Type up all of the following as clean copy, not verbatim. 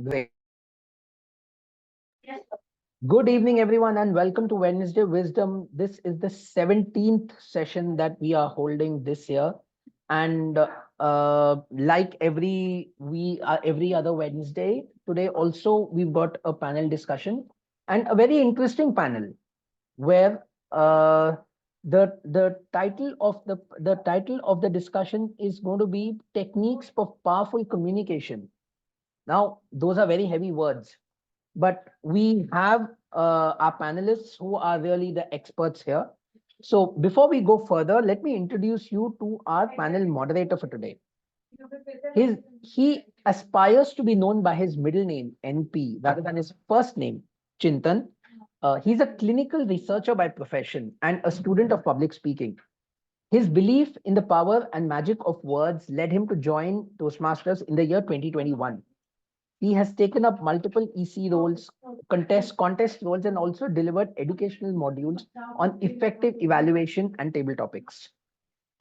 Great. Good evening, everyone, and welcome to Wednesday Wisdom. This is the 17th session that we are holding this year. And like every other Wednesday, today also we've got a panel discussion and a very interesting panel where the title of the discussion is going to be techniques for powerful communication. Now, those are very heavy words, but we have our panelists who are really the experts here. So before we go further, let me introduce you to our panel moderator for today. He aspires to be known by his middle name, NP, rather than his first name, Chintan. He's a clinical researcher by profession and a student of public speaking. His belief in the power and magic of words led him to join Toastmasters in the year 2021. He has taken up multiple EC roles, contest roles, and also delivered educational modules on effective evaluation and table topics.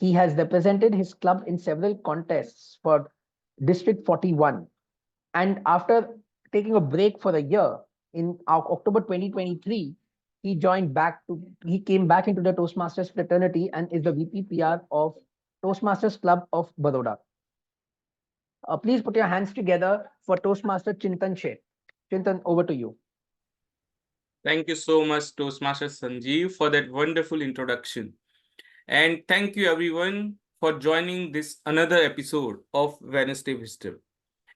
He has represented his club in several contests for District 41. And after taking a break for a year in October 2023, he came back into the Toastmasters fraternity and is the VP PR of Toastmasters Club of Baroda. Please put your hands together for Toastmaster Chintan Sheth. Chintan, over to you. Thank you so much, Toastmaster Sanjeev, for that wonderful introduction. And thank you everyone for joining this another episode of Wednesday Wisdom.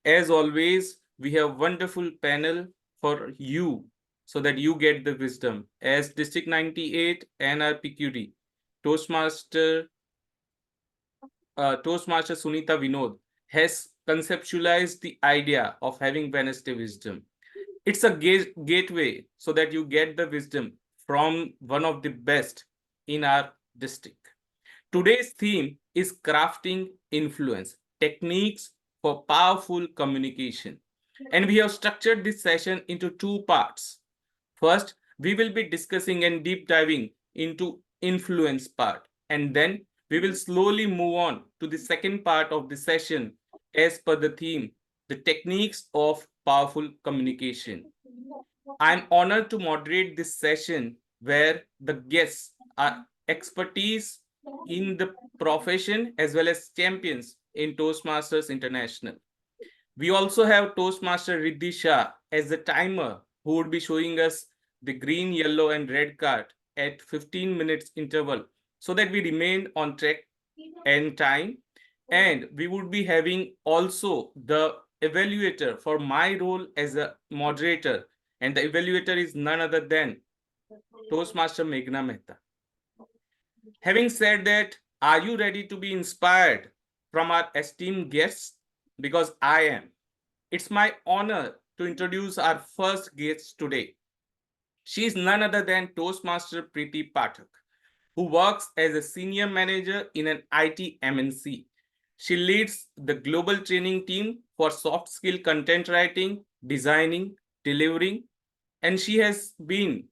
As always, we have wonderful panel for you so that you get the wisdom. As District 98 NRPQD, Toastmaster Sunita Vinod has conceptualized the idea of having Wednesday Wisdom. It's a gateway so that you get the wisdom from one of the best in our district. Today's theme is crafting influence, techniques for powerful communication. And we have structured this session into two parts. First, we will be discussing and deep diving into influence part. And then we will slowly move on to the second part of the session as per the theme, the techniques of powerful communication. I'm honored to moderate this session where the guests are expertise in the profession as well as champions in Toastmasters International. We also have Toastmaster Riddhi Shah as the timer who would be showing us the green, yellow, and red card at 15 minutes interval so that we remain on track and time. And we would be having also the evaluator for my role as a moderator. And the evaluator is none other than Toastmaster Meghna Mehta. Having said that, are you ready to be inspired from our esteemed guests? Because I am. It's my honor to introduce our first guest today. She is none other than Toastmaster Preeti Pathak, who works as a senior manager in an IT MNC. She leads the global training team for soft skill content writing, designing, delivering, and she has been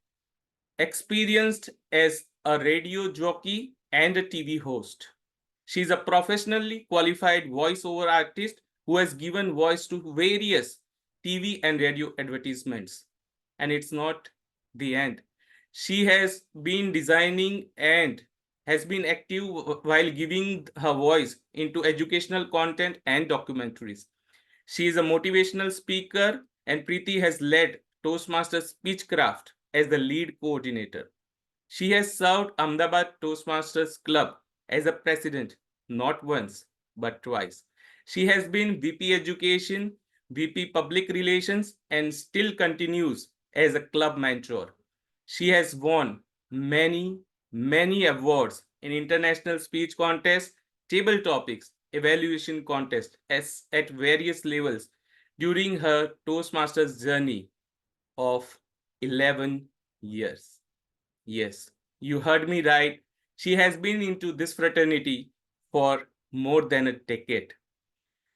experienced as a radio jockey and a TV host. She is a professionally qualified voiceover artist who has given voice to various TV and radio advertisements. And it's not the end. She has been designing and has been active while giving her voice into educational content and documentaries. She is a motivational speaker, and Preeti has led Toastmasters Speechcraft as the lead coordinator. She has served Ahmedabad Toastmasters Club as a president not once but twice. She has been VP Education, VP Public Relations, and still continues as a club mentor. She has won many awards in international speech contests, table topics, evaluation contests at various levels during her Toastmasters journey of 11 years. Yes, you heard me right. She has been into this fraternity for more than a decade.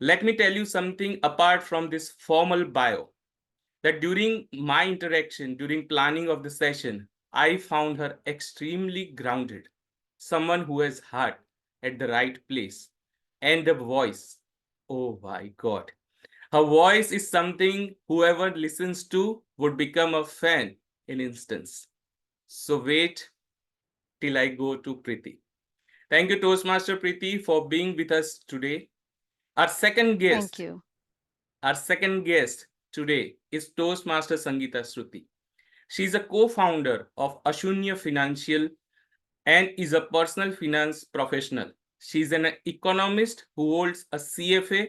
Let me tell you something apart from this formal bio, that during my interaction, during planning of the session, I found her extremely grounded, someone who has heart at the right place, and a voice. Oh my God. Her voice is something whoever listens to would become a fan in instance. So wait till I go to Preeti. Thank you, Toastmaster Preeti, for being with us today. Our second Thank guest, you. our second guest today is Toastmaster Sangeeta Shruti. She is a co-founder of Ashunya Financial and is a personal finance professional. She is an economist who holds a CFA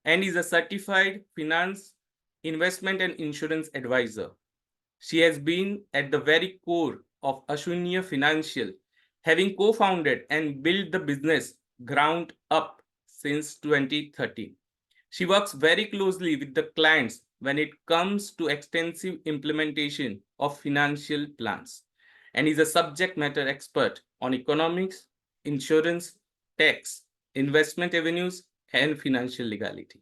and is a certified finance, investment, and insurance advisor. She has been at the very core of Ashunya Financial, having co-founded and built the business ground up since 2013. She works very closely with the clients when it comes to extensive implementation of financial plans and is a subject matter expert on economics, insurance, tax, investment avenues, and financial legality.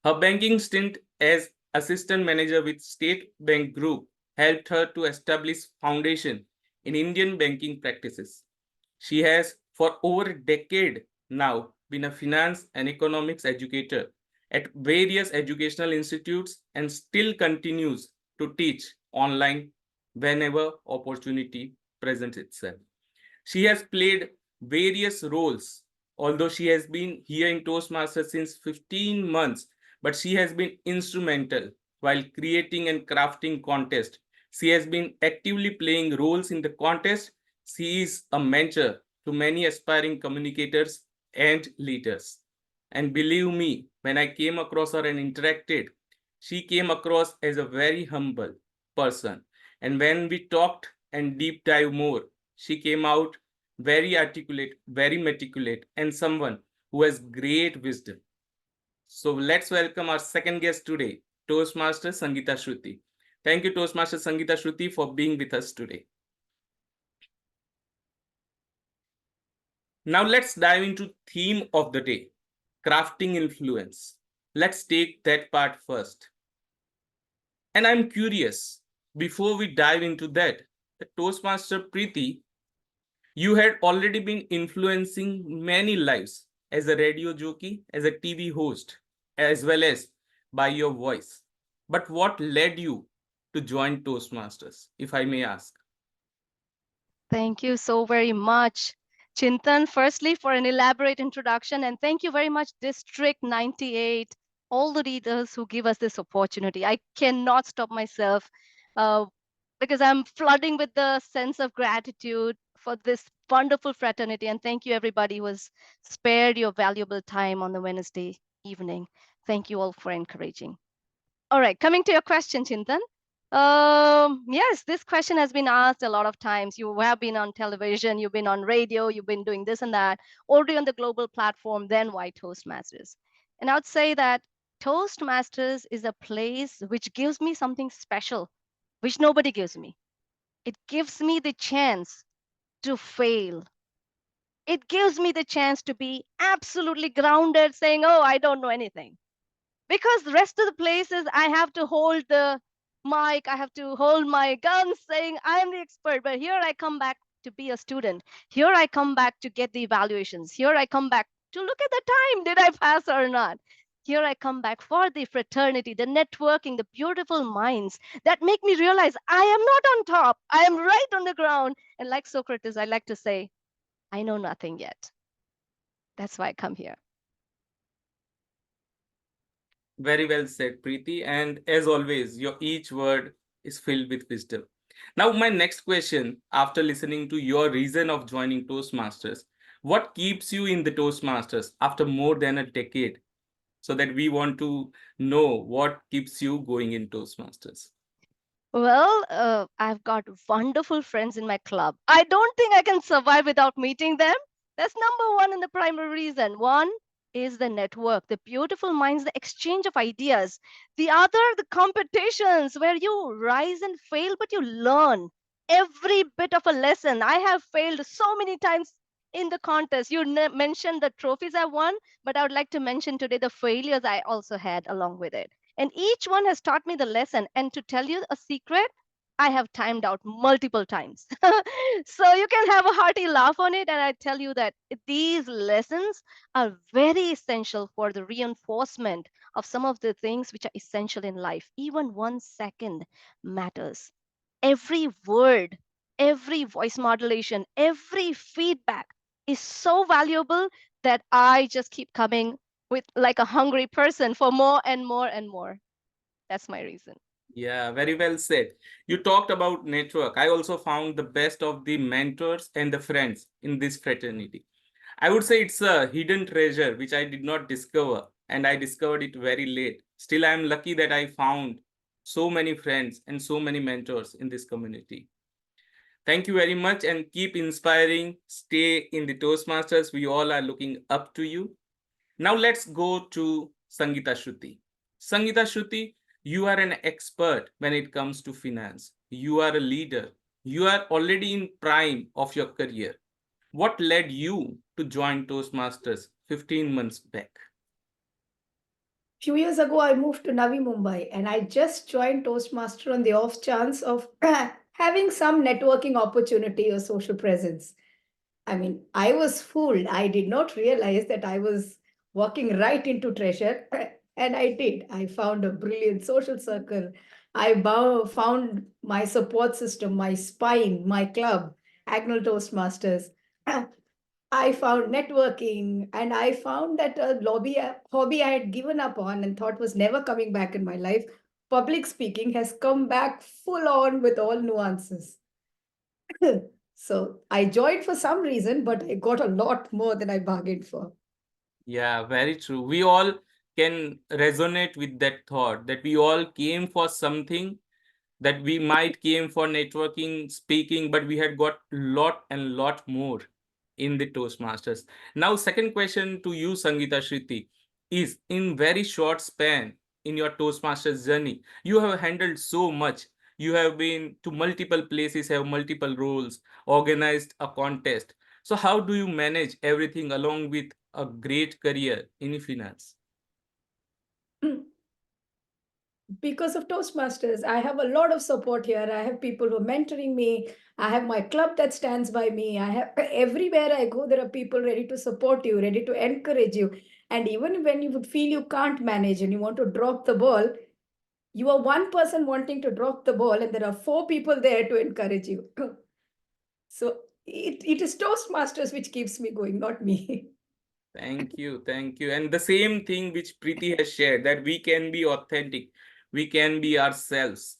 Her banking stint as assistant manager with State Bank Group helped her to establish foundation in Indian banking practices. She has for over a decade now been a finance and economics educator at various educational institutes and still continues to teach online whenever opportunity presents itself. She has played various roles, although she has been here in Toastmasters since 15 months, but she has been instrumental while creating and crafting contest. She has been actively playing roles in the contest. She is a mentor to many aspiring communicators and leaders. And believe me, when I came across her and interacted, she came across as a very humble person. And when we talked and deep dive more, she came out very articulate, very meticulous, and someone who has great wisdom. So let's welcome our second guest today, Toastmaster Sangeeta Shruti. Thank you, Toastmaster Sangeeta Shruti, for being with us today. Now let's dive into theme of the day, crafting influence. Let's take that part first. And I'm curious, before we dive into that, the Toastmaster Preeti, you had already been influencing many lives as a radio jockey, as a TV host, as well as by your voice. But what led you to join Toastmasters, if I may ask? Thank you so very much, Chintan, firstly, for an elaborate introduction. And thank you very much, District 98, all the readers who give us this opportunity. I cannot stop myself uh, because I'm flooding with the sense of gratitude for this wonderful fraternity. And thank you, everybody who has spared your valuable time on the Wednesday evening. Thank you all for encouraging. All right, coming to your question, Chintan. Yes, this question has been asked a lot of times. You have been on television, you've been on radio, you've been doing this and that, already on the global platform, then why Toastmasters? And I would say that Toastmasters is a place which gives me something special, which nobody gives me. It gives me the chance to fail. It gives me the chance to be absolutely grounded, saying, oh, I don't know anything, because the rest of the places I have to hold the mic, I have to hold my gun saying I'm the expert. But here I come back to be a student. Here I come back to get the evaluations. Here I come back to look at the time. Did I pass or not? Here I come back for the fraternity, the networking, the beautiful minds that make me realize I am not on top. I am right on the ground. And like Socrates, I like to say, I know nothing yet. That's why I come here. Very well said, Preeti. And as always, your each word is filled with wisdom. Now, my next question, after listening to your reason of joining Toastmasters, what keeps you in the Toastmasters after more than a decade? So that we want to know what keeps you going in Toastmasters. Well, I've got wonderful friends in my club. I don't think I can survive without meeting them. That's number one and the primary reason. One is the network, the beautiful minds, the exchange of ideas. The other, the competitions where you rise and fail, but you learn every bit of a lesson. I have failed so many times in the contest. You mentioned the trophies I won, but I would like to mention today the failures I also had along with it. And each one has taught me the lesson. And to tell you a secret, I have timed out multiple times. So you can have a hearty laugh on it. And I tell you that these lessons are very essential for the reinforcement of some of the things which are essential in life. Even 1 second matters. Every word, every voice modulation, every feedback is so valuable that I just keep coming with like a hungry person for more and more and more. That's my reason. Yeah, very well said. You talked about network. I also found the best of the mentors and the friends in this fraternity. I would say it's a hidden treasure which I did not discover, and I discovered it very late. Still, I am lucky that I found so many friends and so many mentors in this community. Thank you very much and keep inspiring. Stay in the Toastmasters. We all are looking up to you. Now let's go to Sangeeta Shruti. Sangeeta Shruti, you are an expert when it comes to finance. You are a leader. You are already in prime of your career. What led you to join Toastmasters 15 months back? Few years ago, I moved to Navi Mumbai and I just joined Toastmaster on the off chance of having some networking opportunity or social presence. I mean, I was fooled. I did not realize that I was walking right into treasure, and I did. I found a brilliant social circle. Found my support system, my spine, my club, Agnel Toastmasters. I found networking, and I found that a hobby I had given up on and thought was never coming back in my life. Public speaking has come back full on with all nuances. So I joined for some reason, but I got a lot more than I bargained for. Yeah, very true. We all can resonate with that thought that we all came for something, that we might came for networking, speaking, but we had got lot and lot more in the Toastmasters. Now, second question to you, Sangeeta Shruti, is in very short span in your Toastmasters journey, you have handled so much. You have been to multiple places, have multiple roles, organized a contest. So how do you manage everything along with a great career in finance? Because of Toastmasters, I have a lot of support here. I have people who are mentoring me. I have my club that stands by me. I have everywhere I go, there are people ready to support you, ready to encourage you. And even when you would feel you can't manage and you want to drop the ball, you are one person wanting to drop the ball, and there are four people there to encourage you. So it is Toastmasters which keeps me going, not me. Thank you. Thank you. And the same thing which Preeti has shared, that we can be authentic, we can be ourselves.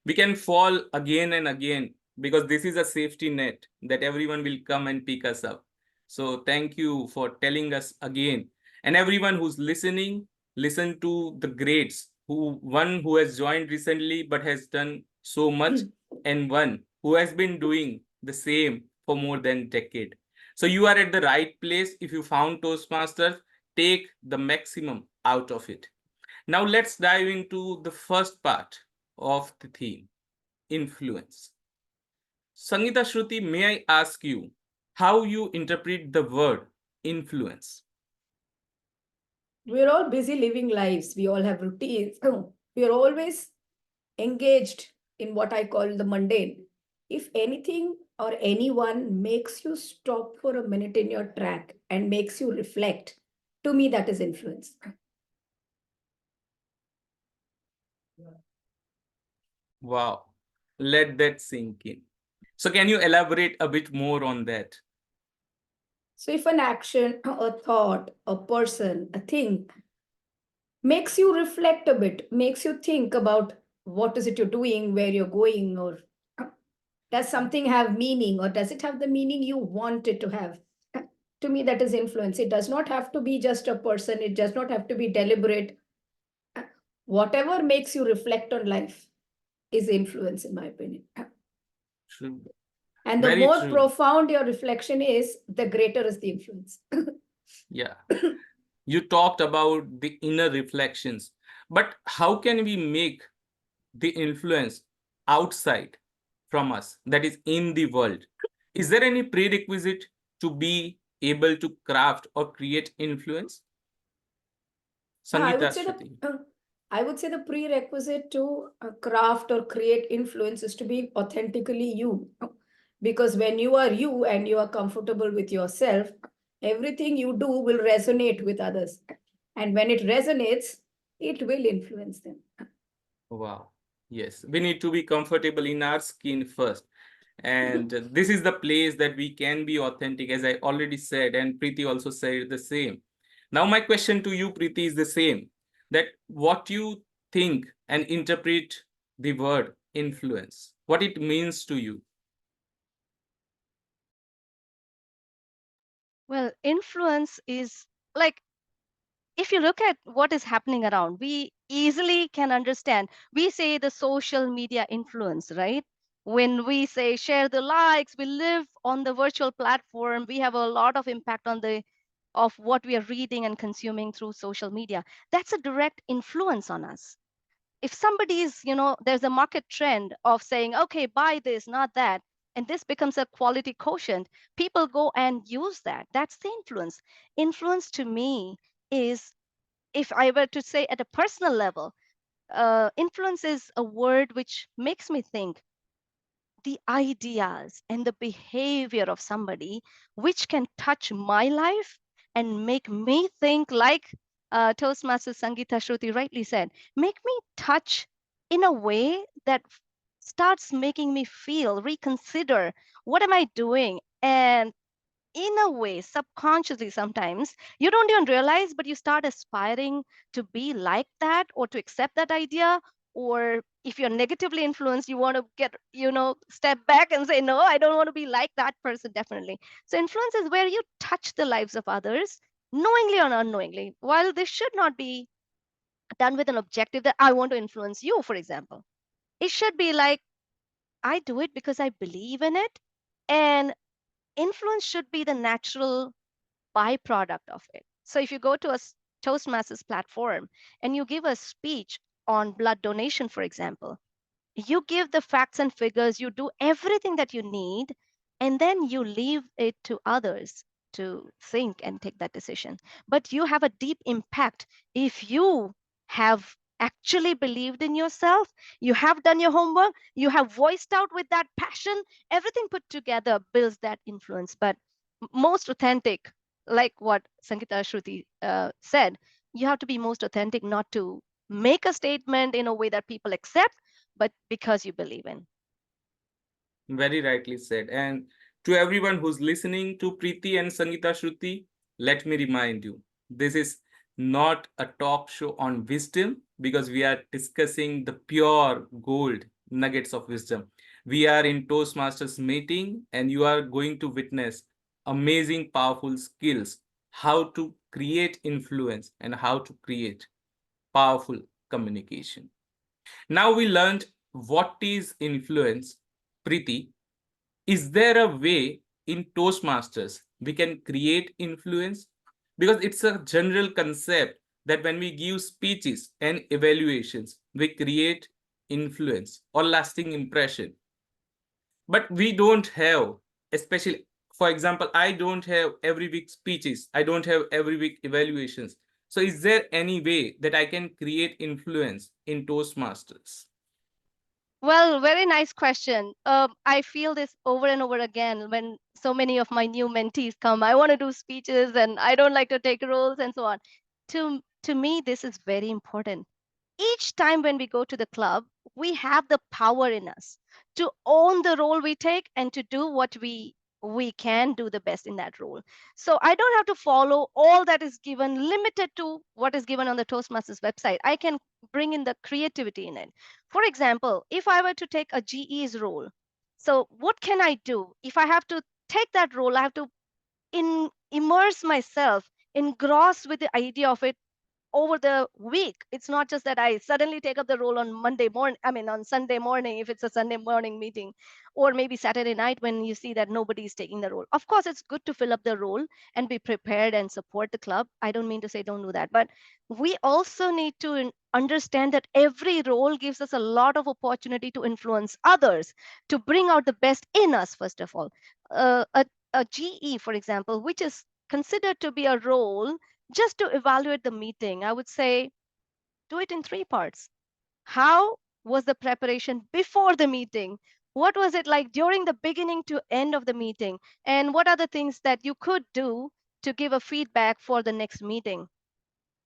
We can fall again and again because this is a safety net that everyone will come and pick us up. So thank you for telling us again. And everyone who's listening, listen to the greats, one who has joined recently but has done so much, and one who has been doing the same for more than a decade. So you are at the right place. If you found Toastmasters, take the maximum out of it. Now let's dive into the first part of the theme, influence. Sangeeta Shruti, may I ask you how you interpret the word influence? We're all busy living lives. We all have routines. We are always engaged in what I call the mundane. If anything or anyone makes you stop for a minute in your track and makes you reflect, to me, that is influence. Wow, let that sink in. So can you elaborate a bit more on that? So if an action, a thought, a person, a thing makes you reflect a bit, makes you think about what is it you're doing, where you're going, or does something have meaning, or does it have the meaning you want it to have? To me, that is influence. It does not have to be just a person, it does not have to be deliberate. Whatever makes you reflect on life is influence, in my opinion. True. And the Very more true. profound your reflection is, the greater is the influence. Yeah. You talked about the inner reflections, but how can we make the influence outside from us, that is in the world? Is there any prerequisite to be able to craft or create influence? I Sangeeta would say Shruti. I would say the prerequisite to craft or create influence is to be authentically you. Because when you are you and you are comfortable with yourself, everything you do will resonate with others. And when it resonates, it will influence them. Wow. Yes, we need to be comfortable in our skin first. And this is the place that we can be authentic, as I already said, and Preeti also said the same. Now, my question to you, Preeti, is the same, that what you think and interpret the word influence, what it means to you. Well, influence is like, if you look at what is happening around, we easily can understand. We say the social media influence, right? When we say share the likes, we live on the virtual platform. We have a lot of impact on the of what we are reading and consuming through social media. That's a direct influence on us. If somebody is, there's a market trend of saying, okay, buy this, not that, and this becomes a quality quotient, people go and use that. That's the influence. Influence to me is, if I were to say at a personal level, influence is a word which makes me think the ideas and the behavior of somebody which can touch my life and make me think, like Toastmaster Sangeeta Shruti rightly said, make me touch in a way that starts making me feel, reconsider, what am I doing? And in a way, subconsciously, sometimes you don't even realize, but you start aspiring to be like that or to accept that idea. Or if you're negatively influenced, you want to get, step back and say, no, I don't want to be like that person, definitely. So, influence is where you touch the lives of others, knowingly or unknowingly. While this should not be done with an objective that I want to influence you, for example, it should be like, I do it because I believe in it. And influence should be the natural byproduct of it. So if you go to a Toastmasters platform and you give a speech on blood donation, for example, you give the facts and figures, you do everything that you need, and then you leave it to others to think and take that decision. But you have a deep impact if you have actually believed in yourself, you have done your homework, you have voiced out with that passion, everything put together builds that influence. But most authentic, like what Sangeeta Shruti said, you have to be most authentic, not to make a statement in a way that people accept, but because you believe in. Very rightly said. And to everyone who's listening to Preeti and Sangeeta Shruti, let me remind you, this is not a talk show on wisdom, because we are discussing the pure gold nuggets of wisdom. We are in Toastmasters meeting, and you are going to witness amazing, powerful skills, how to create influence and how to create powerful communication. Now we learned what is influence. Preeti, is there a way in Toastmasters we can create influence? Because it's a general concept that when we give speeches and evaluations, we create influence or lasting impression. But we don't have, especially, for example, I don't have every week speeches, I don't have every week evaluations. So is there any way that I can create influence in Toastmasters? Well, very nice question. I feel this over and over again when so many of my new mentees come. I want to do speeches and I don't like to take roles and so on. To me, this is very important. Each time when we go to the club, we have the power in us to own the role we take and to do what we can do the best in that role. So I don't have to follow all that is given, limited to what is given on the Toastmasters website. I can bring in the creativity in it. For example, if I were to take a GE's role, so what can I do? If I have to take that role, I have to immerse myself, engross with the idea of it over the week. It's not just that I suddenly take up the role on Monday morning, I mean, on Sunday morning, if it's a Sunday morning meeting, or maybe Saturday night when you see that nobody is taking the role. Of course, it's good to fill up the role and be prepared and support the club. I don't mean to say don't do that, but we also need to understand that every role gives us a lot of opportunity to influence others, to bring out the best in us, first of all. A GE, for example, which is considered to be a role just to evaluate the meeting, I would say do it in 3 parts. How was the preparation before the meeting? What was it like during the beginning to end of the meeting? And what are the things that you could do to give a feedback for the next meeting?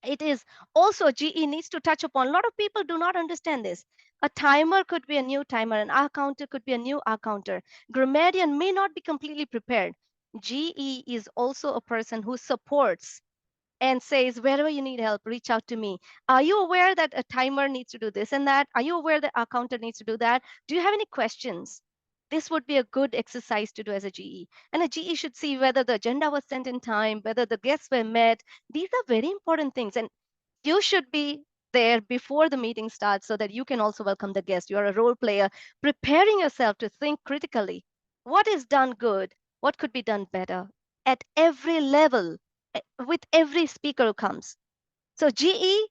It is also GE needs to touch upon. A lot of people do not understand this. A timer could be a new timer, an R counter could be a new R counter. Grammarian may not be completely prepared. GE is also a person who supports and says, wherever you need help, reach out to me. Are you aware that a timer needs to do this and that? Are you aware that our counter needs to do that? Do you have any questions? This would be a good exercise to do as a GE. And a GE should see whether the agenda was sent in time, whether the guests were met. These are very important things. And you should be there before the meeting starts so that you can also welcome the guest. You're a role player, preparing yourself to think critically. What is done good? What could be done better? At every level, with every speaker who comes. So GE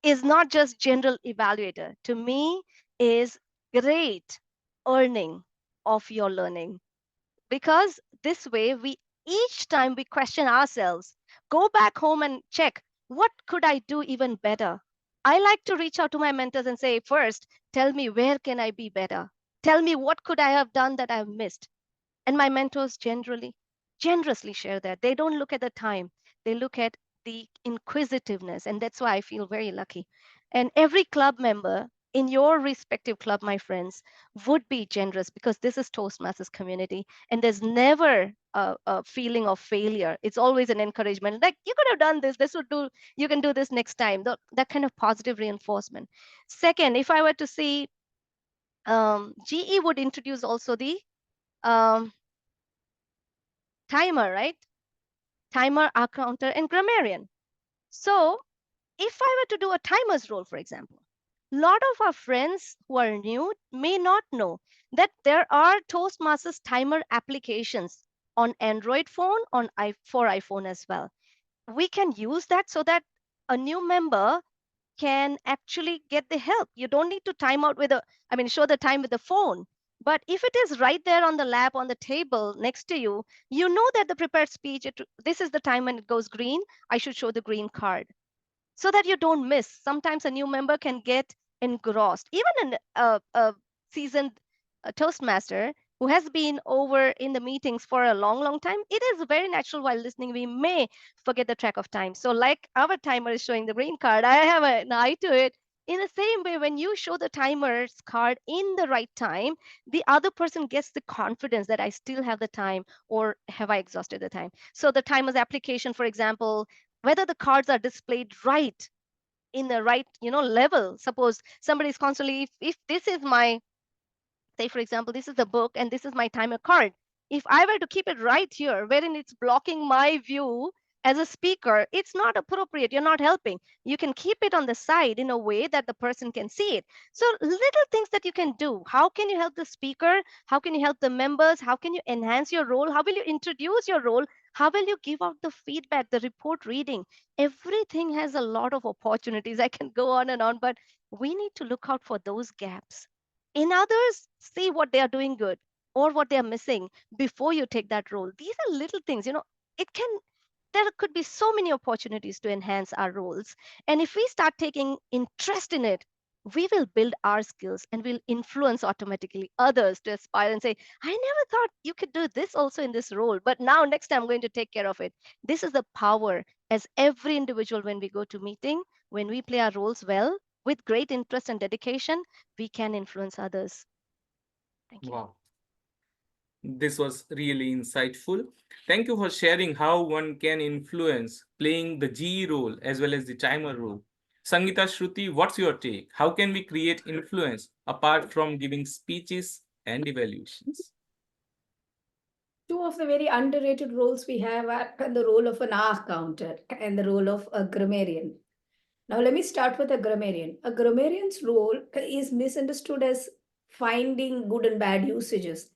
is not just general evaluator. To me, is great earning of your learning, because this way we each time we question ourselves, go back home and check, what could I do even better? I like to reach out to my mentors and say, first, tell me where can I be better? Tell me what could I have done that I've missed? And my mentors generously share that. They don't look at the time, they look at the inquisitiveness. And that's why I feel very lucky. And every club member in your respective club, my friends, would be generous, because this is Toastmasters community. And there's never a feeling of failure. It's always an encouragement. Like, you could have done this would do, you can do this next time. That kind of positive reinforcement. Second, if I were to see, GE would introduce also the timer, right? Timer, R counter, and grammarian. So if I were to do a timer's role, for example, a lot of our friends who are new may not know that there are Toastmasters timer applications on Android phone, for iPhone as well. We can use that so that a new member can actually get the help. You don't need to time out show the time with the phone. But if it is right there on the lap, on the table next to you, you know that the prepared speech, this is the time when it goes green, I should show the green card so that you don't miss. Sometimes a new member can get engrossed. Even a seasoned Toastmaster who has been over in the meetings for a long time, it is very natural while listening, we may forget the track of time. So like our timer is showing the green card, I have an eye to it. In the same way, when you show the timer's card in the right time, the other person gets the confidence that I still have the time, or have I exhausted the time? So the timer's application, for example, whether the cards are displayed right in the right level. Suppose somebody is constantly, if this is my, say for example, this is the book and this is my timer card, if I were to keep it right here wherein it's blocking my view as a speaker, it's not appropriate. You're not helping. You can keep it on the side in a way that the person can see it. So little things that you can do. How can you help the speaker? How can you help the members? How can you enhance your role? How will you introduce your role? How will you give out the feedback, the report reading? Everything has a lot of opportunities. I can go on and on, but we need to look out for those gaps. In others, see what they are doing good or what they are missing before you take that role. These are little things, there could be so many opportunities to enhance our roles. And if we start taking interest in it, we will build our skills and will influence automatically others to aspire and say, I never thought you could do this also in this role, but now next time I'm going to take care of it. This is the power as every individual, when we go to meeting, when we play our roles well, with great interest and dedication, we can influence others. Thank you. Wow. This was really insightful. Thank you for sharing how one can influence playing the GE role as well as the timer role. Sangeeta, Shruti, what's your take? How can we create influence apart from giving speeches and evaluations? Two of the very underrated roles we have are the role of an R counter and the role of a grammarian. Now, let me start with a grammarian. A grammarian's role is misunderstood as finding good and bad usages.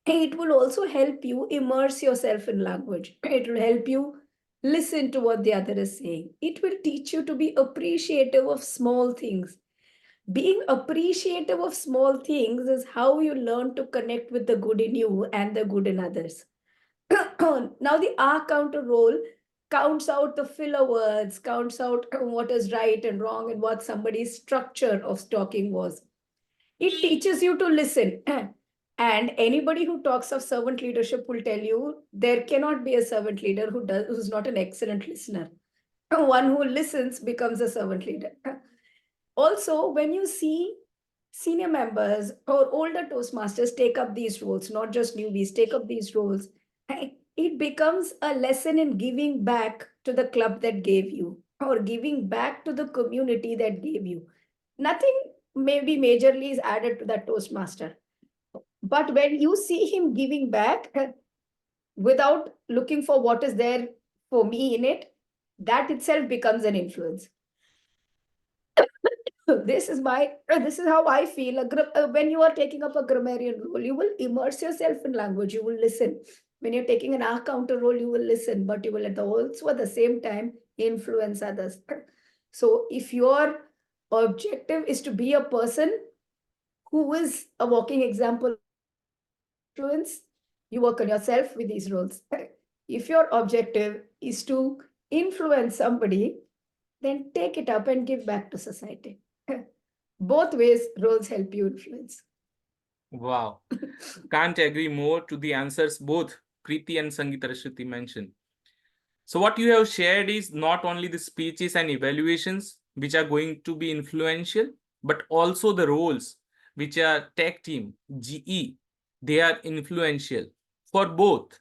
It will also help you immerse yourself in language. It will help you listen to what the other is saying. It will teach you to be appreciative of small things. Being appreciative of small things is how you learn to connect with the good in you and the good in others. Now, the R counter role counts out the filler words, counts out what is right and wrong and what somebody's structure of talking was. It teaches you to listen. And anybody who talks of servant leadership will tell you there cannot be a servant leader who's not an excellent listener. One who listens becomes a servant leader. Also, when you see senior members or older Toastmasters take up these roles, not just newbies, take up these roles, it becomes a lesson in giving back to the club that gave you or giving back to the community that gave you. Nothing maybe majorly is added to that Toastmaster. But when you see him giving back without looking for what is there for me in it, that itself becomes an influence. This is how I feel. When you are taking up a grammarian role, you will immerse yourself in language. You will listen. When you're taking an counter role, you will listen, but you will also at the same time influence others. So if your objective is to be a person who is a walking example of influence, you work on yourself with these roles. If your objective is to influence somebody, then take it up and give back to society. Both ways, roles help you influence. Wow. Can't agree more to the answers both Preeti and Sangeeta Shruti mentioned. So what you have shared is not only the speeches and evaluations which are going to be influential, but also the roles which are tech team, GE, they are influential for both,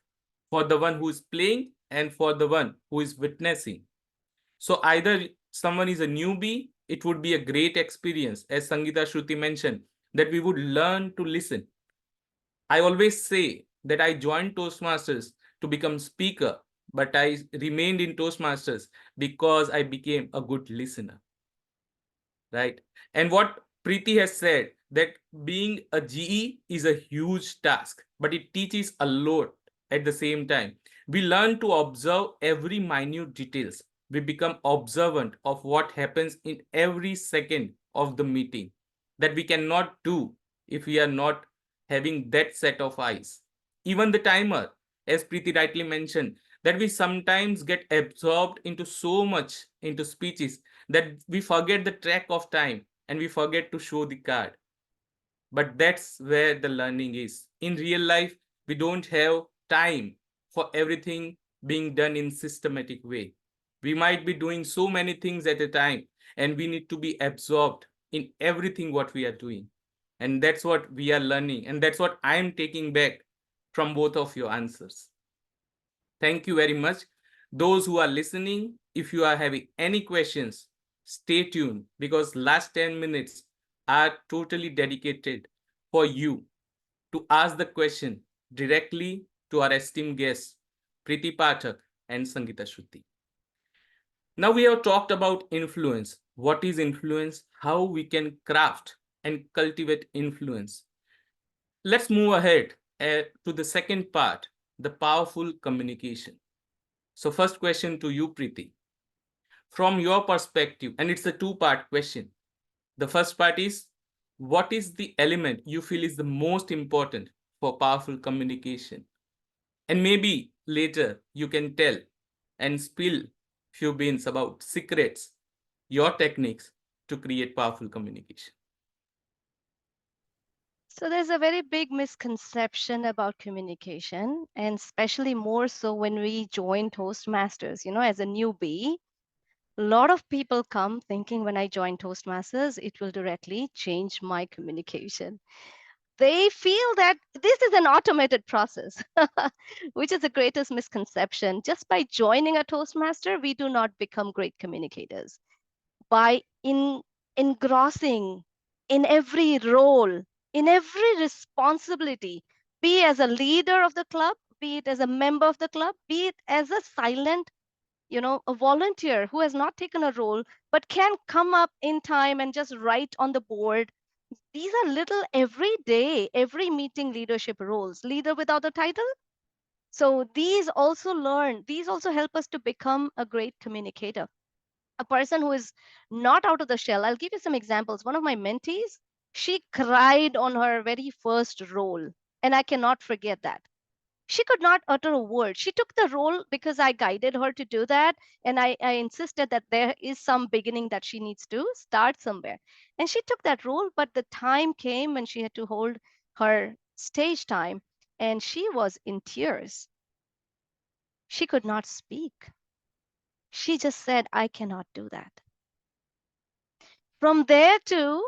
for the one who is playing and for the one who is witnessing. So either someone is a newbie, it would be a great experience, as Sangeeta Shruti mentioned, that we would learn to listen. I always say that I joined Toastmasters to become speaker, but I remained in Toastmasters because I became a good listener. Right? And what Preeti has said, that being a GE is a huge task, but it teaches a lot at the same time. We learn to observe every minute details. We become observant of what happens in every second of the meeting that we cannot do if we are not having that set of eyes. Even the timer, as Preeti rightly mentioned, that we sometimes get absorbed into so much into speeches that we forget the track of time and we forget to show the card. But that's where the learning is. In real life, we don't have time for everything being done in systematic way. We might be doing so many things at a time, and we need to be absorbed in everything what we are doing. And that's what we are learning. And that's what I'm taking back from both of your answers. Thank you very much. Those who are listening, if you are having any questions, stay tuned, because last 10 minutes are totally dedicated for you to ask the question directly to our esteemed guests, Preeti Pathak and Sangeeta Shruti. Now we have talked about influence. What is influence? How we can craft and cultivate influence. Let's move ahead to the second part, the powerful communication. So first question to you, Preeti. From your perspective, and it's a two-part question. The first part is, what is the element you feel is the most important for powerful communication? And maybe later you can tell and spill few beans about secrets, your techniques to create powerful communication. So there's a very big misconception about communication, and especially more so when we join Toastmasters, as a newbie. A lot of people come thinking when I join Toastmasters, it will directly change my communication. They feel that this is an automated process, which is the greatest misconception. Just by joining a Toastmaster, we do not become great communicators. By engrossing in every role, in every responsibility, be it as a leader of the club, be it as a member of the club, be it as a silent, a volunteer who has not taken a role, but can come up in time and just write on the board. These are little everyday, every meeting leadership roles, leader without a title. So these also help us to become a great communicator. A person who is not out of the shell. I'll give you some examples. One of my mentees, she cried on her very first role, and I cannot forget that. She could not utter a word. She took the role because I guided her to do that. And I insisted that there is some beginning that she needs to start somewhere. And she took that role, but the time came when she had to hold her stage time and she was in tears. She could not speak. She just said, I cannot do that. From there to,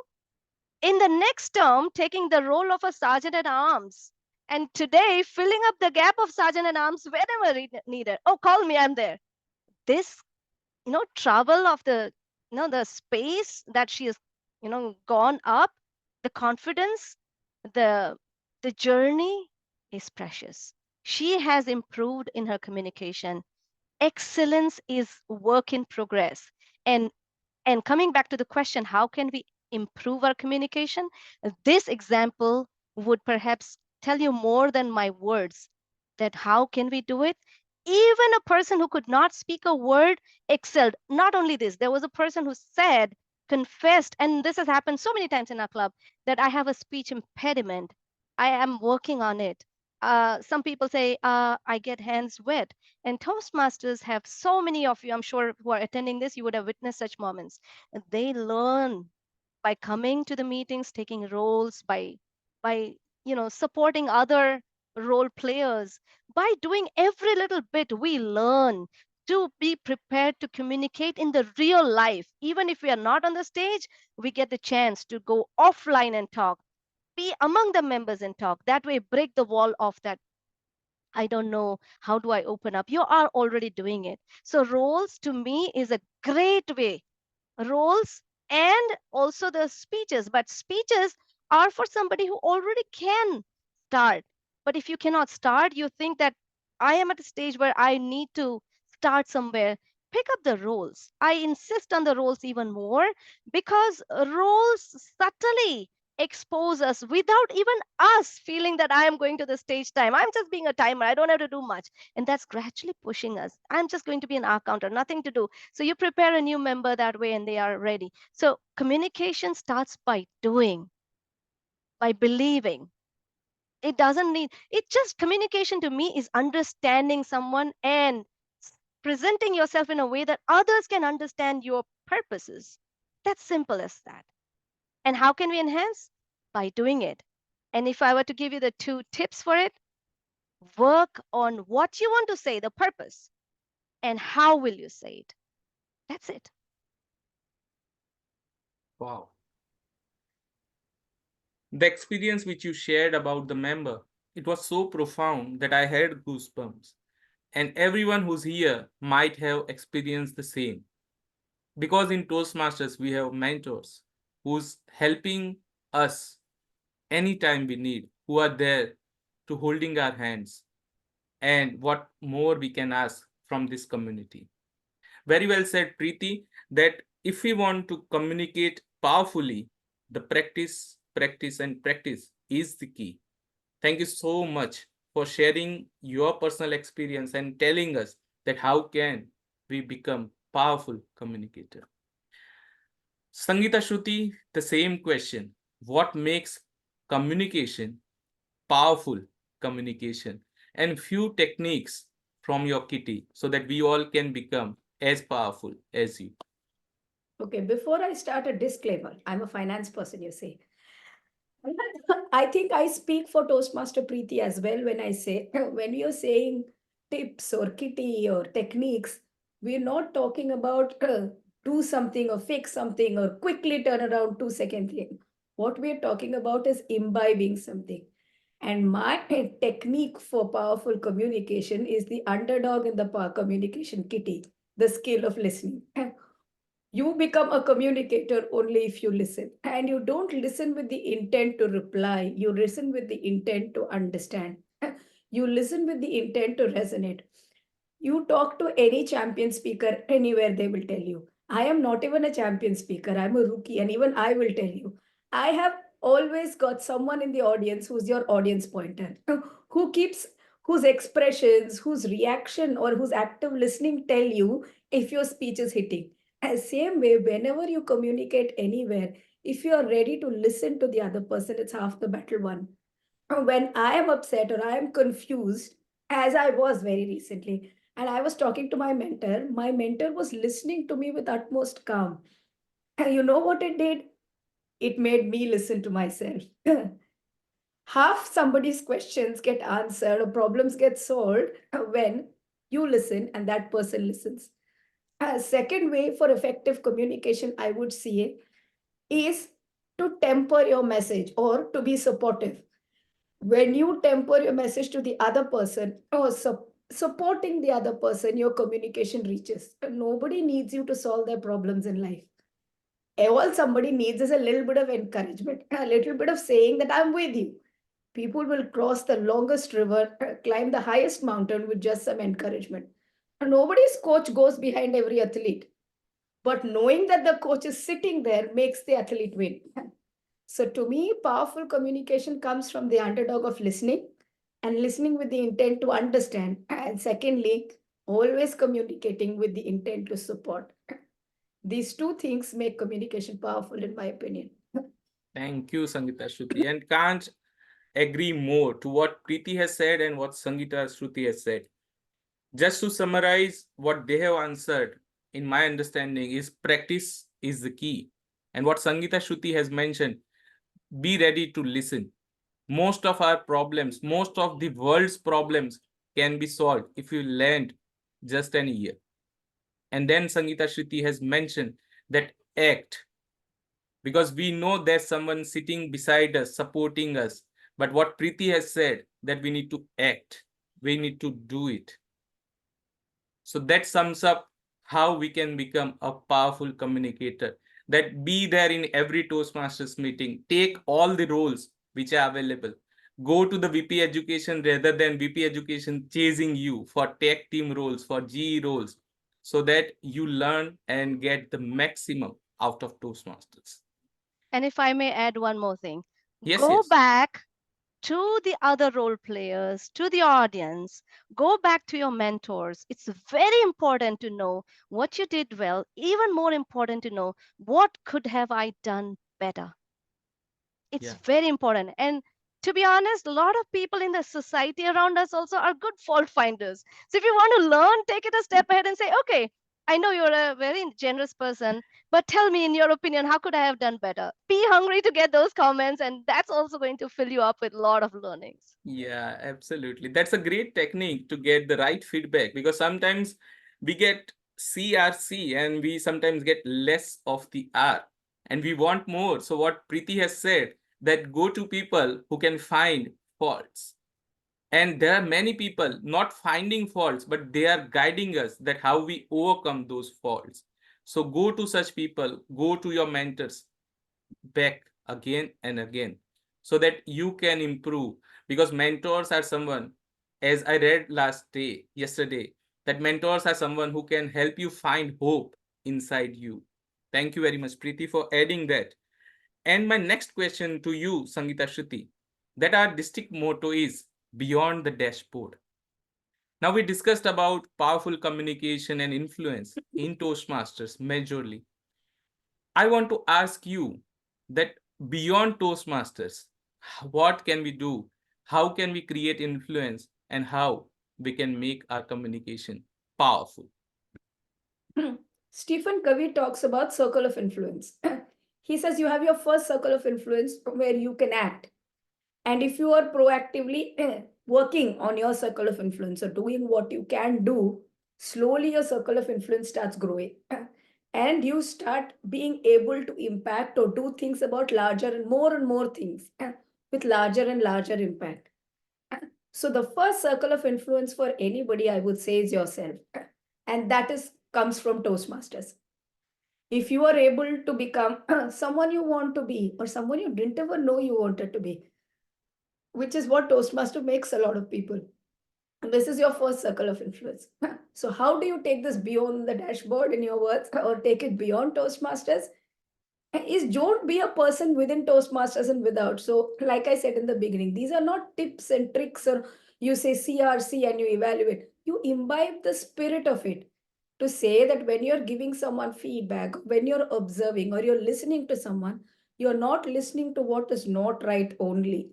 in the next term, taking the role of a sergeant at arms. And today, filling up the gap of sergeant at arms whenever needed. Oh, call me, I'm there. This, travel of the, the space that she has, gone up, the confidence, the journey is precious. She has improved in her communication. Excellence is work in progress. And coming back to the question, how can we improve our communication? This example would perhaps tell you more than my words, that how can we do it? Even a person who could not speak a word excelled. Not only this, there was a person who said, confessed, and this has happened so many times in our club, that I have a speech impediment. I am working on it. Some people say, I get hands wet. And Toastmasters have so many of you, I'm sure, who are attending this, you would have witnessed such moments. And they learn by coming to the meetings, taking roles, by supporting other role players. By doing every little bit, we learn to be prepared to communicate in the real life. Even if we are not on the stage, we get the chance to go offline and talk, be among the members and talk. That way, break the wall of that. I don't know, how do I open up? You are already doing it. So roles to me is a great way. Roles and also the speeches, but speeches are for somebody who already can start. But if you cannot start, you think that I am at a stage where I need to start somewhere. Pick up the roles. I insist on the roles even more because roles subtly expose us without even us feeling that I am going to the stage time. I'm just being a timer. I don't have to do much. And that's gradually pushing us. I'm just going to be an hour counter, nothing to do. So you prepare a new member that way and they are ready. So communication starts by doing, by believing. It doesn't need, it just, communication to me is understanding someone and presenting yourself in a way that others can understand your purposes. That's simple as that. And how can we enhance? By doing it. And if I were to give you the 2 tips for it, work on what you want to say, the purpose, and how will you say it. That's it. Wow. The experience which you shared about the member, it was so profound that I had goosebumps. And everyone who's here might have experienced the same. Because in Toastmasters, we have mentors who's helping us anytime we need, who are there to holding our hands. And what more we can ask from this community. Very well said, Preeti, that if we want to communicate powerfully, the practice, practice, and practice is the key. Thank you so much for sharing your personal experience and telling us that how can we become powerful communicator. Sangeeta Shruti, the same question. What makes communication powerful communication? And few techniques from your kitty so that we all can become as powerful as you. Okay, before I start, a disclaimer. I'm a finance person, you see. I think I speak for Toastmaster Preeti as well when I say, when you're saying tips or kitty or techniques, we're not talking about do something or fix something or quickly turn around 2 second thing. What we're talking about is imbibing something. And my technique for powerful communication is the underdog in the power communication kitty, the skill of listening. You become a communicator only if you listen. And you don't listen with the intent to reply, you listen with the intent to understand. You listen with the intent to resonate. You talk to any champion speaker anywhere, they will tell you. I am not even a champion speaker, I'm a rookie, and even I will tell you. I have always got someone in the audience who's your audience pointer, who keeps, whose expressions, whose reaction, or whose active listening tell you if your speech is hitting. As same way, whenever you communicate anywhere, if you are ready to listen to the other person, it's half the battle won. When I am upset or I am confused, as I was very recently. And I was talking to my mentor. My mentor was listening to me with utmost calm. And you know what it did? It made me listen to myself. Half somebody's questions get answered or problems get solved when you listen and that person listens. A second way for effective communication, I would say, is to temper your message or to be supportive. When you temper your message to the other person or supporting the other person, your communication reaches. Nobody needs you to solve their problems in life. All somebody needs is a little bit of encouragement, a little bit of saying that I'm with you. People will cross the longest river, climb the highest mountain with just some encouragement. And nobody's coach goes behind every athlete, but knowing that the coach is sitting there makes the athlete win. So, to me, powerful communication comes from the underdog of listening and listening with the intent to understand. And secondly, always communicating with the intent to support. These two things make communication powerful, in my opinion. Thank you, Sangeeta Shruti. And can't agree more to what Preeti has said and what Sangeeta Shruti has said. Just to summarize what they have answered, in my understanding, is practice is the key. And what Sangeeta Shruti has mentioned, be ready to listen. Most of our problems, most of the world's problems can be solved if you learned just an year. And then Sangeeta Shruti has mentioned that act, because we know there's someone sitting beside us, supporting us. But what Preeti has said, that we need to act, we need to do it. So that sums up how we can become a powerful communicator. That be there in every Toastmasters meeting, take all the roles which are available. Go to the VP Education rather than VP Education chasing you for tech team roles, for GE roles, so that you learn and get the maximum out of Toastmasters. And if I may add one more thing, Yes, go yes. back to the other role players, to the audience, go back to your mentors. It's very important to know what you did well, even more important to know what could have I done better. It's Yeah. very important. And to be honest, a lot of people in the society around us also are good fault finders. So if you want to learn, take it a step ahead and say, okay, I know you're a very generous person, but tell me, in your opinion, how could I have done better? Be hungry to get those comments, and that's also going to fill you up with a lot of learnings. Yeah, absolutely. That's a great technique to get the right feedback, because sometimes we get CRC and we sometimes get less of the R and we want more. So what Preeti has said, that go to people who can find faults. And there are many people not finding faults, but they are guiding us that how we overcome those faults. So go to such people, go to your mentors back again and again, so that you can improve. Because mentors are someone, as I read yesterday, that mentors are someone who can help you find hope inside you. Thank you very much, Preeti, for adding that. And my next question to you, Sangeeta Shruti, that our district motto is beyond the dashboard. Now we discussed about powerful communication and influence in Toastmasters majorly. I want to ask you that beyond Toastmasters, what can we do? How can we create influence, and how we can make our communication powerful? Stephen Covey talks about circle of influence. He says you have your first circle of influence where you can act. And if you are proactively working on your circle of influence or doing what you can do, slowly your circle of influence starts growing. And you start being able to impact or do things about larger and more things with larger and larger impact. So the first circle of influence for anybody, I would say, is yourself. And that is comes from Toastmasters. If you are able to become someone you want to be or someone you didn't ever know you wanted to be, which is what Toastmaster makes a lot of people. And this is your first circle of influence. So how do you take this beyond the dashboard, in your words, or take it beyond Toastmasters? Is don't be a person within Toastmasters and without. So, like I said in the beginning, these are not tips and tricks, or you say CRC and you evaluate. You imbibe the spirit of it to say that when you're giving someone feedback, when you're observing or you're listening to someone, you're not listening to what is not right only.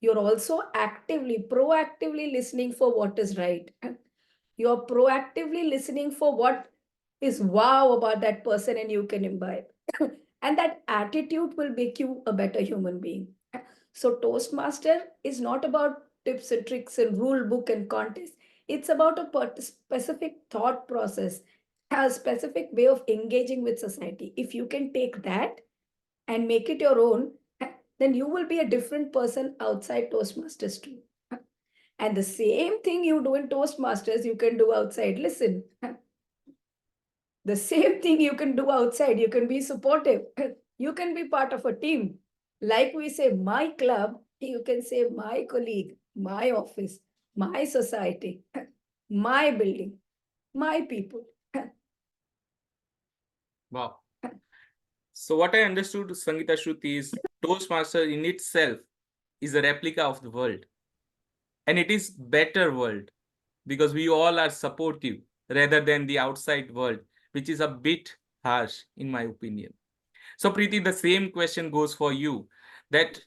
you're also proactively listening for what is right. You're proactively listening for what is wow about that person and you can imbibe. And that attitude will make you a better human being. So, Toastmaster is not about tips and tricks and rule book and contest. It's about a specific thought process, a specific way of engaging with society. If you can take that and make it your own, then you will be a different person outside Toastmasters too. And the same thing you do in Toastmasters, you can do outside. Listen, the same thing you can do outside. You can be supportive. You can be part of a team. Like we say, my club, you can say my colleague, my office, my society, my building, my people. Wow. So what I understood, Sangeeta Shruti, is Toastmaster in itself is a replica of the world. And it is better world because we all are supportive rather than the outside world, which is a bit harsh in my opinion. So Preeti, the same question goes for you, that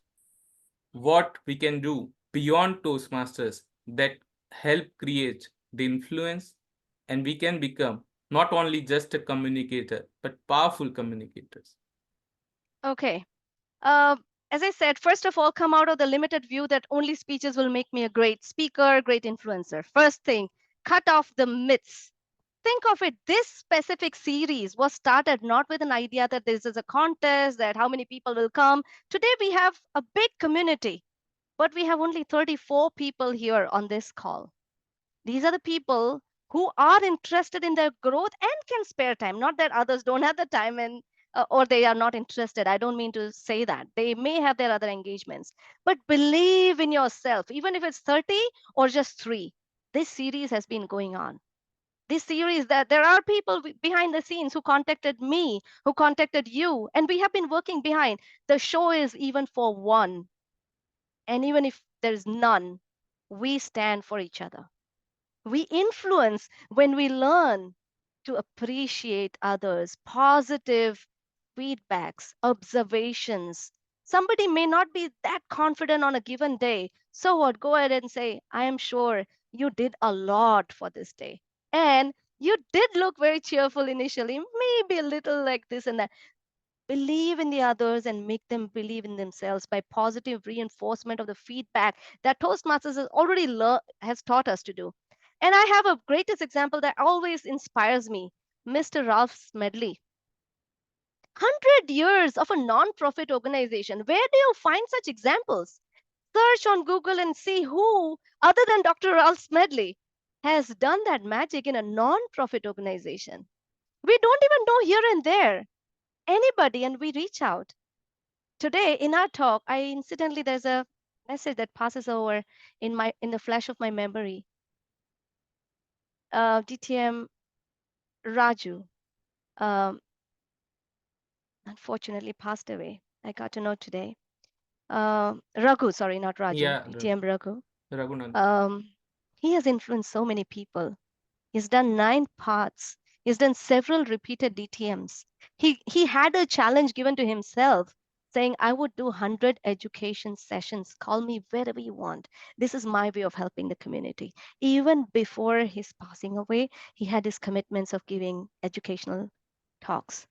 what we can do beyond Toastmasters that help create the influence, and we can become not only just a communicator, but powerful communicators. Okay. As I said, first of all, come out of the limited view that only speeches will make me a great speaker, great influencer. First thing, cut off the myths. Think of it, this specific series was started not with an idea that this is a contest, that how many people will come. Today we have a big community, but we have only 34 people here on this call. These are the people who are interested in their growth and can spare time. Not that others don't have the time and or they are not interested. I don't mean to say that. They may have their other engagements, but believe in yourself, even if it's 30 or just 3. This series has been going on. This series, that there are people behind the scenes who contacted me, who contacted you, and we have been working behind. The show is even for one. And even if there's none, we stand for each other. We influence when we learn to appreciate others, positive feedbacks, observations. Somebody may not be that confident on a given day. So what? Go ahead and say, I am sure you did a lot for this day. And you did look very cheerful initially, maybe a little like this and that. Believe in the others and make them believe in themselves by positive reinforcement of the feedback that Toastmasters has already has taught us to do. And I have a greatest example that always inspires me, Mr. Ralph Smedley. 100 years of a non-profit organization. Where do you find such examples? Search on Google and see who, other than Dr. Ralph Smedley, has done that magic in a non-profit organization. We don't even know here and there anybody, and we reach out. Today in our talk, there's a message that passes over in the flash of my memory. DTM Raju unfortunately passed away. I got to know today. Raghu, sorry, not Raju. Yeah, DTM Raghu. Raghunath. He has influenced so many people. He's done 9 parts. He's done several repeated DTMs. He had a challenge given to himself saying, I would do 100 education sessions. Call me wherever you want. This is my way of helping the community. Even before his passing away, he had his commitments of giving educational talks.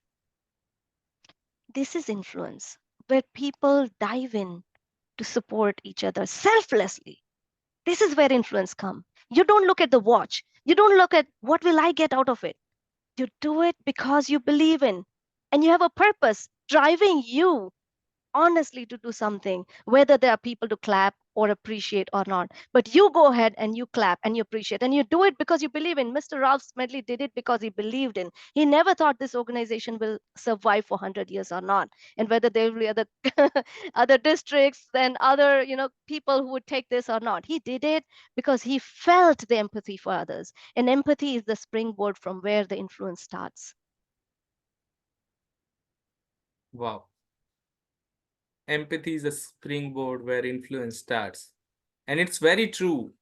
This is influence, where people dive in to support each other selflessly. This is where influence comes. You don't look at the watch. You don't look at what will I get out of it. You do it because you believe in, and you have a purpose driving you honestly to do something, whether there are people to clap or appreciate or not. But you go ahead and you clap and you appreciate, and you do it because you believe in. Mr. Ralph Smedley did it because he believed in. He never thought this organization will survive for 100 years or not, and whether there will be other other districts and other people who would take this or not. He did it because he felt the empathy for others, and empathy is the springboard from where the influence starts. Wow. Empathy is a springboard where influence starts. And it's very true.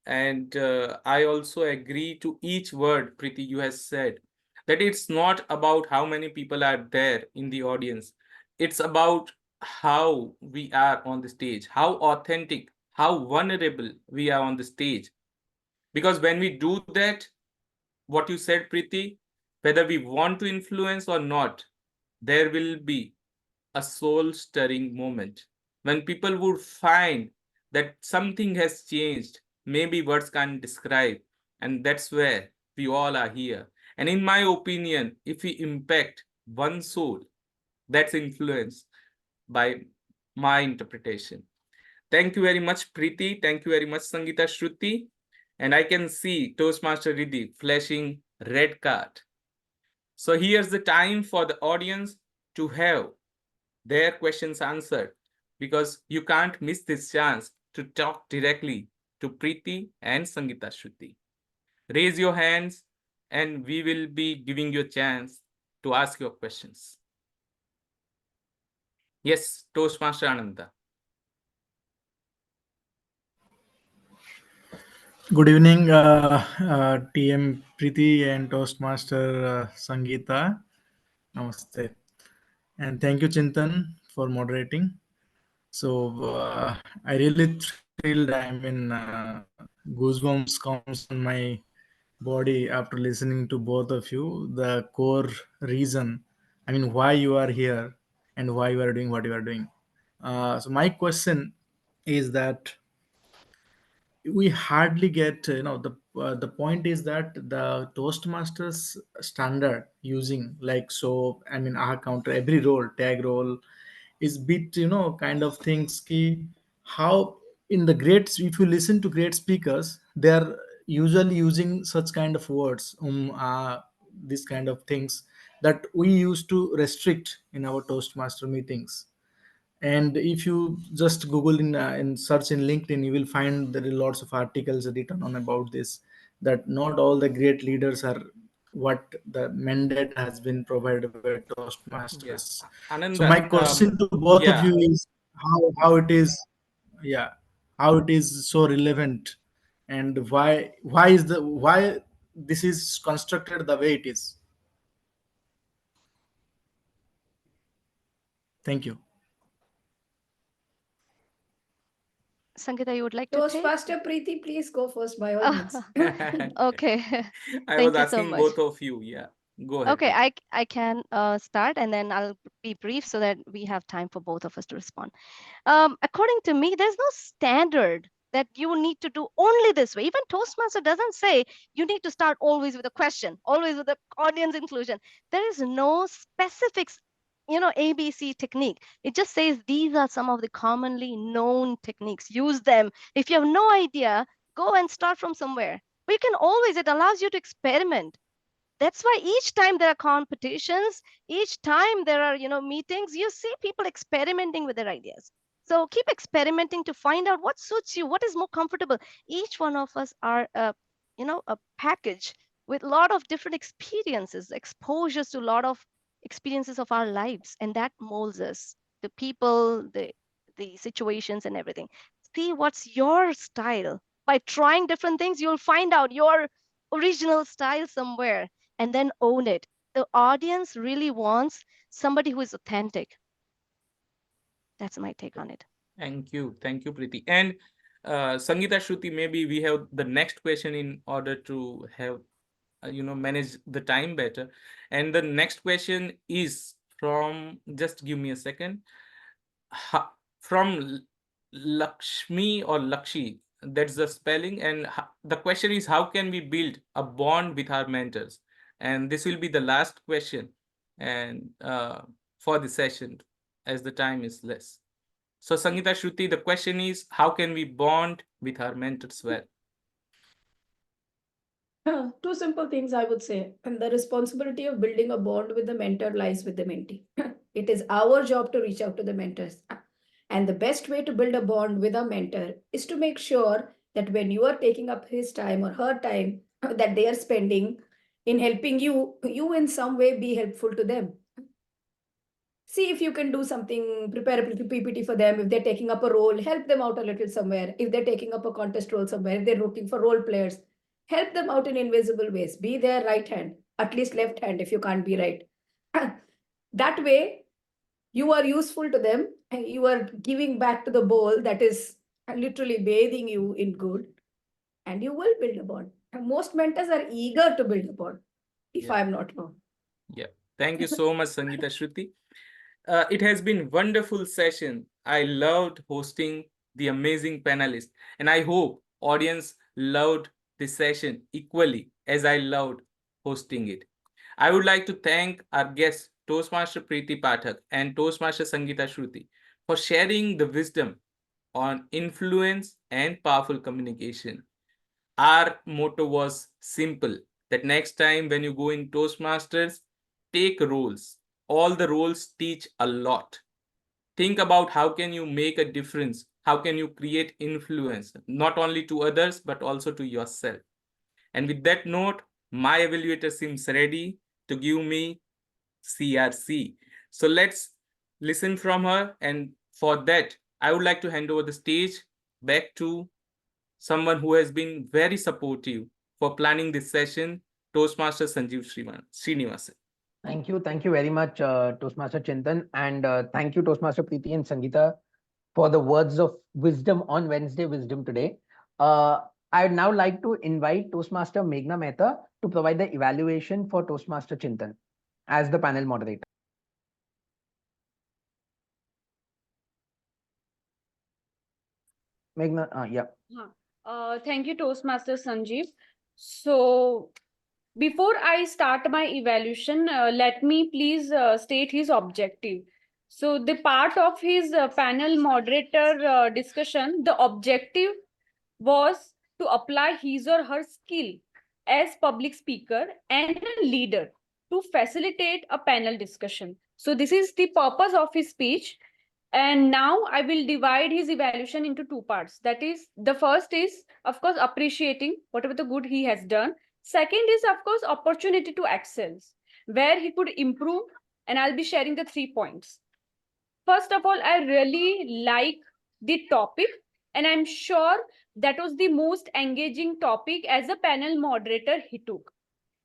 And I also agree to each word, Preeti, you have said, that it's not about how many people are there in the audience. It's about how we are on the stage, how authentic, how vulnerable we are on the stage. Because when we do that, what you said, Preeti, whether we want to influence or not, there will be a soul stirring moment when people would find that something has changed, maybe words can't describe. And that's where we all are here. And in my opinion, if we impact one soul, that's influence by my interpretation. Thank you very much, Preeti. Thank you very much, Sangeeta Shruti. And I can see Toastmaster Riddhi flashing red card. So here's the time for the audience to have their questions answered, because you can't miss this chance to talk directly to Preeti and Sangeeta Shruti. Raise your hands and we will be giving you a chance to ask your questions. Yes, Toastmaster Ananda. Good evening, TM Preeti and Toastmaster Sangeeta. Namaste. And thank you, Chintan, for moderating. So I really thrilled. I mean, goosebumps comes on my body after listening to both of you. The core reason, I mean, why you are here and why you are doing what you are doing. So my question is that we hardly get the point is that the Toastmasters standard using like, so I mean, aha counter, every role, tag role is bit kind of things ki how in the great, if you listen to great speakers, they are usually using such kind of words, this kind of things that we used to restrict in our Toastmaster meetings. And if you just Google in search in LinkedIn, you will find there are lots of articles written on about this, that not all the great leaders are what the mandate has been provided by Yeah. Toastmasters. So Ananda, my question to both of yeah. you is how it is, yeah, how it is so relevant, and why this is constructed the way it is. Thank you. Sangeeta, you would like to take? Toastmaster Preeti, please go first by all means. Okay. I Thank was you so asking much. both of you. Yeah, go ahead. Okay, Preeti. I can start and then I'll be brief so that we have time for both of us to respond. According to me, there's no standard that you need to do only this way. Even Toastmaster doesn't say you need to start always with a question, always with the audience inclusion. There is no specifics, ABC technique. It just says these are some of the commonly known techniques. Use them. If you have no idea, go and start from somewhere. But you can always, it allows you to experiment. That's why each time there are competitions, each time there are meetings, you see people experimenting with their ideas. So keep experimenting to find out what suits you, what is more comfortable. Each one of us are a package with a lot of different experiences, exposures to a lot of experiences of our lives, and that molds us, the people, the situations and everything. See what's your style. By trying different things, you'll find out your original style somewhere, and then own it. The audience really wants somebody who is authentic. That's my take on it. Thank you, Preeti. And Sangeeta Shruti, maybe we have the next question in order to have manage the time better. And the next question is from, just give me a second, from Lakshmi or Lakshi. That's the spelling. And the question is, how can we build a bond with our mentors? And this will be the last question, and for the session, as the time is less. So Sangeeta Shruti, the question is, how can we bond with our mentors well? Two simple things I would say. And the responsibility of building a bond with the mentor lies with the mentee. It is our job to reach out to the mentors. And the best way to build a bond with a mentor is to make sure that when you are taking up his time or her time that they are spending in helping you, you in some way be helpful to them. See if you can do something, prepare a little PPT for them. If they're taking up a role, help them out a little somewhere. If they're taking up a contest role somewhere, if they're looking for role players, help them out in invisible ways. Be their right hand, at least left hand if you can't be right. That way, you are useful to them and you are giving back to the bowl that is literally bathing you in good, and you will build a bond. And most mentors are eager to build a bond, if Yeah. I'm not wrong. Yeah. Thank you so much, Sangeeta Shruti. It has been wonderful session. I loved hosting the amazing panelists, and I hope audience loved this session equally as I loved hosting it. I would like to thank our guests, Toastmaster Preeti Pathak and Toastmaster Sangeeta Shruti, for sharing the wisdom on influence and powerful communication. Our motto was simple, that next time when you go in Toastmasters, take roles. All the roles teach a lot. Think about how can you make a difference, how can you create influence, not only to others but also to yourself. And with that note, my evaluator seems ready to give me CRC. So let's listen from her, and for that I would like to hand over the stage back to someone who has been very supportive for planning this session, Toastmaster Sanjeev Srinivasan. Thank you very much, Toastmaster Chintan, and thank you, Toastmaster Preeti and Sangeeta, for the words of wisdom on Wednesday Wisdom today. I would now like to invite Toastmaster Meghna Mehta to provide the evaluation for Toastmaster Chintan as the panel moderator. Meghna, yeah. Thank you, Toastmaster Sanjeev. So, before I start my evaluation, let me please state his objective. So, the part of his panel moderator discussion, the objective was to apply his or her skill as public speaker and a leader to facilitate a panel discussion. So, this is the purpose of his speech. And now I will divide his evaluation into two parts. That is, the first is, of course, appreciating whatever the good he has done. Second is, of course, opportunity to excel, where he could improve. And I'll be sharing the 3 points. First of all, I really like the topic, and I'm sure that was the most engaging topic as a panel moderator he took.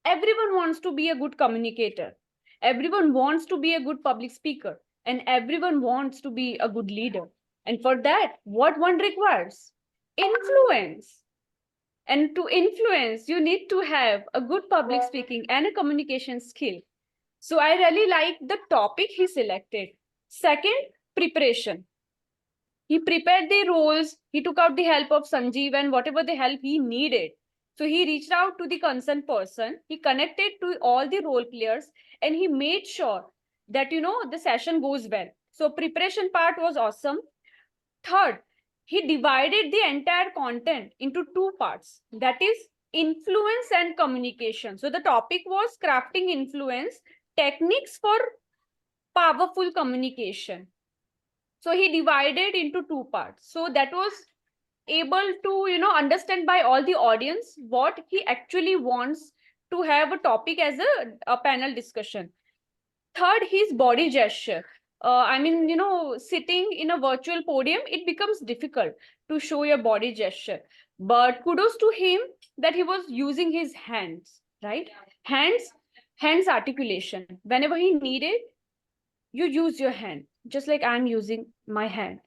Everyone wants to be a good communicator. Everyone wants to be a good public speaker. And everyone wants to be a good leader. And for that, what one requires? Influence. And to influence, you need to have a good public speaking and a communication skill. So I really like the topic he selected. Second, preparation. He prepared the roles, he took out the help of Sanjeev and whatever the help he needed. So he reached out to the concerned person, he connected to all the role players, and he made sure that, the session goes well. So preparation part was awesome. Third, he divided the entire content into two parts, that is influence and communication. So the topic was crafting influence, techniques for powerful communication. So he divided into two parts. So that was able to, understand by all the audience what he actually wants to have a topic as a panel discussion. Third, his body gesture. Sitting in a virtual podium, it becomes difficult to show your body gesture. But kudos to him that he was using his hands, right? Hands articulation. Whenever he needed, you use your hand, just like I'm using my hand.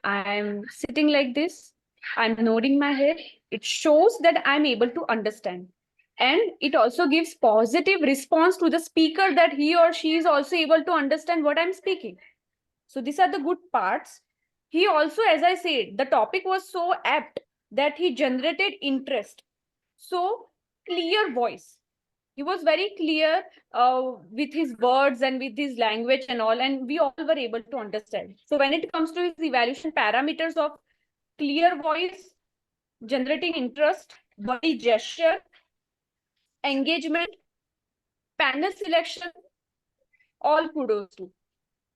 I'm sitting like this. I'm nodding my head. It shows that I'm able to understand. And it also gives positive response to the speaker that he or she is also able to understand what I'm speaking. So these are the good parts. He also, as I said, the topic was so apt that he generated interest. So clear voice. He was very clear with his words and with his language and all, and we all were able to understand. So when it comes to his evaluation parameters of clear voice, generating interest, body gesture, engagement, panel selection, all kudos to.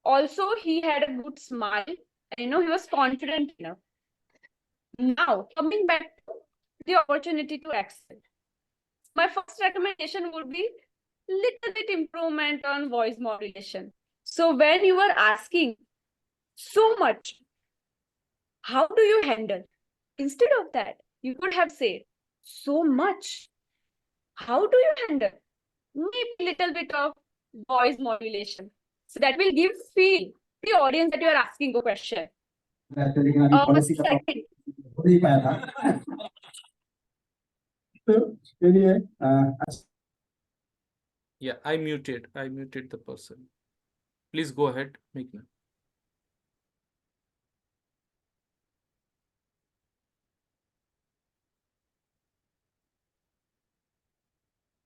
Also, he had a good smile, and he was confident enough. Now, coming back to the opportunity to excel. My first recommendation would be little bit improvement on voice modulation. So when you are asking so much, how do you handle? Instead of that, you could have said so much. How do you handle? Maybe little bit of voice modulation. So that will give feel to the audience that you are asking a question. Second, Yeah, I muted the person. Please go ahead, Meghna.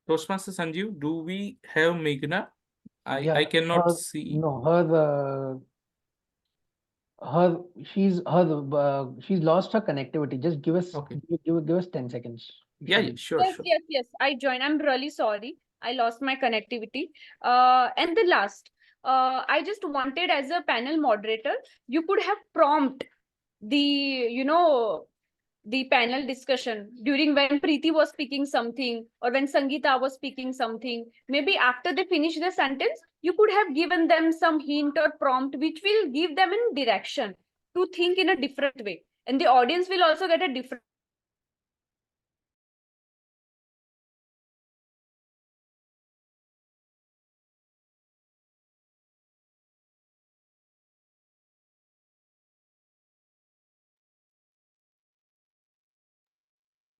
Toastmaster Sanjeev, do we have Meghna? I Yeah, cannot her- see. No, she's lost her connectivity. Just give us Okay. give us 10 seconds. We Yeah, should yeah, be- sure, yes, sure. yes, I joined. I'm really sorry. I lost my connectivity. And the last, I just wanted as a panel moderator, you could have prompt the panel discussion during when Preeti was speaking something or when Sangeeta was speaking something. Maybe after they finish the sentence, you could have given them some hint or prompt which will give them in direction to think in a different way. And the audience will also get a different.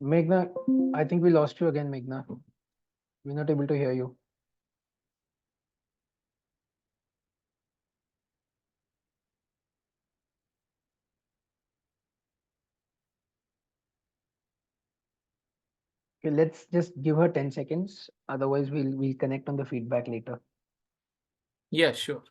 Meghna, I think we lost you again, Meghna. We're not able to hear you. Okay, let's just give her 10 seconds. Otherwise, we'll connect on the feedback later. Yeah, sure.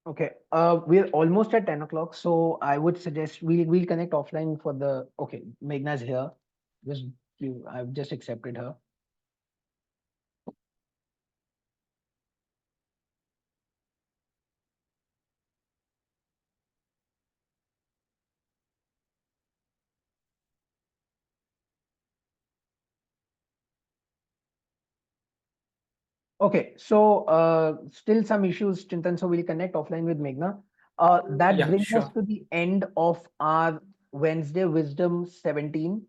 Okay, we're almost at 10 o'clock, so I would suggest we'll connect offline for the. Okay, Meghna's here. I've just accepted her. Okay, so still some issues, Chintan. So we'll connect offline with Meghna. That Yeah, brings us sure. to the end of our Wednesday Wisdom 17.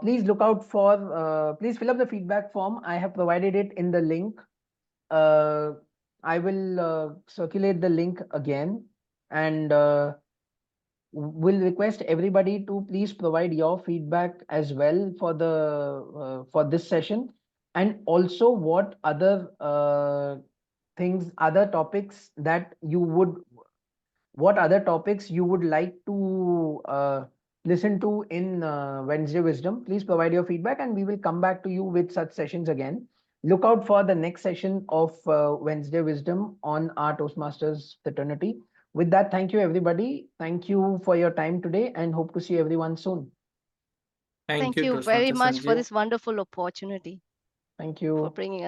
Please look out for. Please fill up the feedback form. I have provided it in the link. I will circulate the link again, and will request everybody to please provide your feedback as well for the for this session, and also what other things, other topics that you would, what other topics you would like to listen to in Wednesday Wisdom. Please provide your feedback and we will come back to you with such sessions again. Look out for the next session of Wednesday Wisdom on our Toastmasters fraternity. With that, thank you everybody. Thank you for your time today and hope to see everyone soon. Thank you very Toastmaster much for Sanjeev. this wonderful opportunity Thank for you. bringing us.